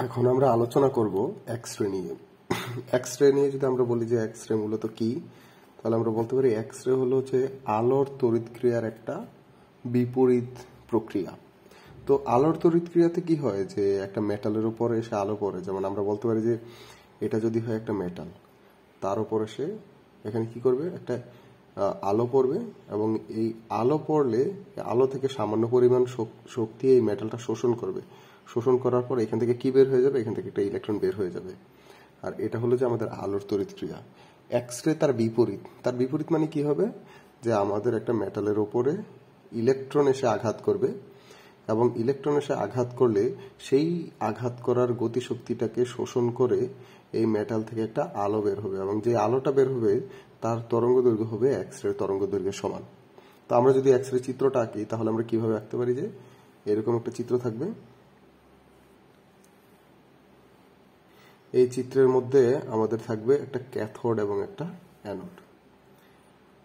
এখন আমরা আলোচনা করব এক্স রে নিয়ে। এক্স রে নিয়ে যদি আমরা বলি যে এক্স রে মূলত কি, তাহলে আমরা বলতে পারি এক্স রে হলো যে আলোর তড়িৎক্রিয়ার একটা বিপরীত প্রক্রিয়া। তো আলোর তড়িৎক্রিয়াতে কি হয় যে একটা মেটালের উপরে এসে আলো পড়ে, যেমন আমরা বলতে পারি যে এটা যদি হয় একটা মেটাল, তার উপর এসে এখানে কি করবে, একটা আলো পড়বে, এবং এই আলো পড়লে আলো থেকে সামান্য পরিমাণ শক্তি এই মেটালটা শোষণ করবে। শোষণ করার পর এখান থেকে কি বের হয়ে যাবে, এখান থেকে একটা ইলেকট্রন বের হয়ে যাবে। আর এটা হলো যে আমাদের আলোর তড়িৎক্রিয়া। এক্স রে তার বিপরীত। তার বিপরীত মানে কি হবে, যে আমাদের একটা মেটালের ওপরে ইলেকট্রন এসে আঘাত করবে, এবং ইলেকট্রন এসে আঘাত করলে সেই আঘাত করার গতিশক্তিটাকে শোষণ করে এই মেটাল থেকে একটা আলো বের হবে, এবং যে আলোটা বের হবে তার তরঙ্গ দৈর্ঘ্য হবে এক্স রে তরঙ্গ দৈর্ঘ্যের সমান। তো আমরা যদি এক্স রে চিত্রটা আঁকি, তাহলে আমরা কিভাবে আঁকতে পারি, যে এরকম একটা চিত্র থাকবে। এই চিত্রের মধ্যে আমাদের থাকবে একটা ক্যাথোড এবং একটা অ্যানোড।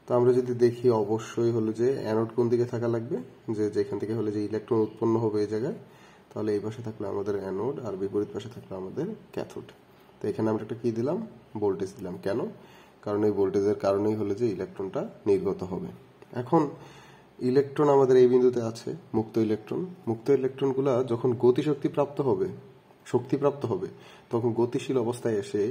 তো আমরা যদি দেখি, অবশ্যই হলো যে অ্যানোড কোন দিকে থাকা লাগবে, যে যেখান থেকে হলে যে ইলেকট্রন উৎপন্ন হবে এই জায়গায়, তাহলে এই পাশে থাকলে আমাদের অ্যানোড আর বিপরীত পাশে থাকলে আমাদের ক্যাথোড। তো এখানে আমরা একটা কি দিলাম, ভোল্টেজ দিলাম। কেন? কারণ এই ভোল্টেজের কারণেই হলো যে ইলেকট্রনটা নির্গত হবে। এখন ইলেকট্রন আমাদের এই বিন্দুতে আছে, মুক্ত ইলেকট্রন। মুক্ত ইলেকট্রনগুলা যখন গতিশক্তি প্রাপ্ত হবে, শক্তিপ্রাপ্ত হবে, তখন গতিশীল অবস্থায় এসে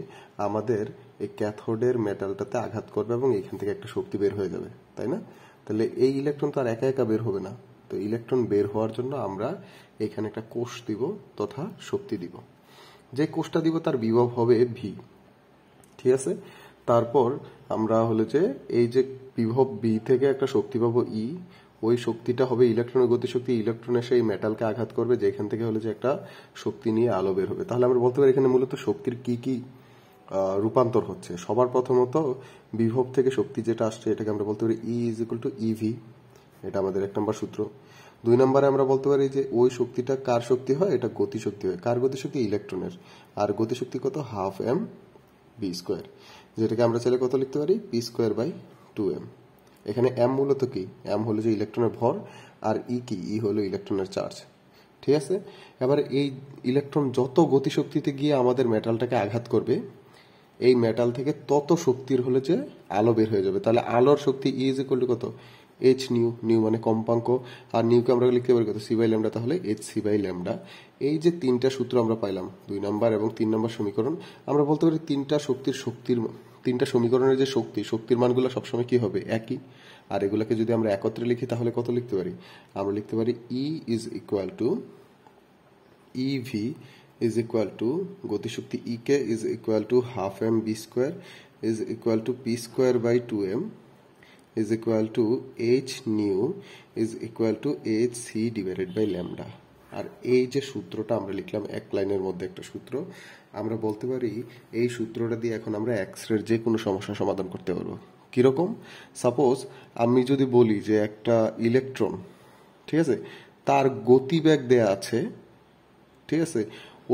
আমাদের এই ক্যাথোডের মেটালটাতে আঘাত করবে এবং এখান থেকে একটা শক্তি বের হয়ে যাবে, তাই না? তাহলে এই ইলেকট্রন তো আর একা একা বের হবে না। তো ইলেকট্রন বের হওয়ার জন্য আমরা এখানে একটা কোষ দিব তথা শক্তি দিব। যে কোষটা দিব তার বিভব হবে ভি, ঠিক আছে? তারপর আমরা হলো যে এই যে বিভব বি থেকে একটা শক্তি পাবো ই, ওই শক্তিটা হবে ইলেকট্রনের গতিশক্তি। ইলেকট্রন এসে এই মেটালকে আঘাত করবে, যেখান থেকে হলো যে একটা শক্তি নিয়ে আলো বের হবে। তাহলে আমরা বলতে পারি এখানে মূলত শক্তির কি কি রূপান্তর হচ্ছে। সবার প্রথমত বিভব থেকে শক্তি যেটা আসছে, এটাকে আমরা বলতে পারি E is equal to EV. এটা আমাদের 1 নম্বর সূত্র। 2 নম্বরে আমরা বলতে পারি যে ওই শক্তিটা কার শক্তি হয়, এটা গতিশক্তি হয়। কার গতিশক্তি? ইলেকট্রনের। আর গতিশক্তি কত? হাফ এম বি স্কোয়ার, যেটাকে আমরা চাইলে কত লিখতে পারি, পি স্কোয়ার বাই 2m। এখানে এম মূলত কি? এম হলো যে ইলেকট্রনের ভর, আর ই কি? ই হলো ইলেকট্রনের চার্জ, ঠিক আছে? এবারে এই ইলেকট্রন যত গতিশক্তিতে গিয়ে আমাদের মেটালটাকে আঘাত করবে, এই মেটাল থেকে তত শক্তির হলে যে আলো বের হয়ে যাবে। তাহলে আলোর শক্তি ই ইজ ইকুয়াল টু কত? H nu. নিউ মানে কম্পাঙ্ক, আর নিউকে আমরা লিখতে পারি কত? C by lambda. তাহলে এইচ সি বাই ল্যামডা। এই যে তিনটা সূত্র আমরা পাইলাম, 2 নম্বর এবং 3 নম্বর সমীকরণ, আমরা বলতে পারি তিনটা সমীকরণের যে শক্তির মানগুলো সবসময় কি হবে? একই। আর এগুলোকে যদি আমরা একত্রে লিখি, তাহলে কত লিখতে পারি? আমরা লিখতে পারি E is equal to EV is equal to গতিশক্তি ek is equal to half m b square is equal to p square by 2m is equal to h nu is equal to h c divided by lambda। আর এই যে সূত্রটা আমরা লিখলাম এক লাইনের মধ্যে একটা সূত্র, আমরা বলতে পারি এই সূত্রটা দিয়ে এখন আমরা এক্স রের যে কোনো সমস্যা সমাধান করতে পারবো। কিরকম? সাপোজ আমি যদি বলি যে একটা ইলেকট্রন, ঠিক আছে, তার গতিবেগ দেয়া আছে, ঠিক আছে,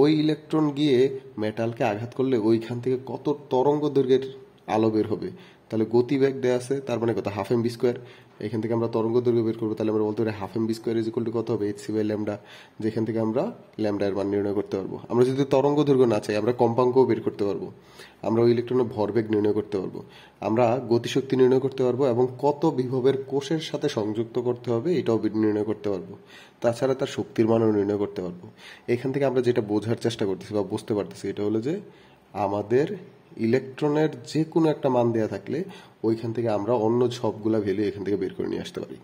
ওই ইলেকট্রন গিয়ে মেটালকে আঘাত করলে ওইখান থেকে কত তরঙ্গ দৈর্ঘ্যের আলো বের হবে। তাহলে গতিবেগ দেয়া আছে, তার মানে কত? Half m v square. এখান থেকে আমরা তরঙ্গ দৈর্ঘ্য বের করবো, তাহলে আমরা বলতে পারি half m v square is equal to কত হবে? এইচ সি বাই ল্যামডা, যেখান থেকে আমরা ল্যামডা এর মান নির্ণয় করতে পারবো। আমরা যদি তরঙ্গ দৈর্ঘ্য না চাই, আমরা কম্পাঙ্কও বের করতে পারবো। আমরা ওই ইলেকট্রনের ভরবেগ নির্ণয় করতে পারবো, আমরা গতিশক্তি নির্ণয় করতে পারবো, এবং কত বিভবের কোষের সাথে সংযুক্ত করতে হবে এটাও নির্ণয় করতে পারবো। তাছাড়া তার শক্তির মানও নির্ণয় করতে পারবো। এখান থেকে আমরা যেটা বোঝার চেষ্টা করতেছি বা বুঝতে পারতেছি, এটা হলো যে আমাদের ইলেকট্রনের যে কোনো একটা মান দেয়া থাকলে ওইখান থেকে আমরা অন্য সবগুলা ভ্যালু এখান থেকে বের করে নিয়ে আসতে পারি।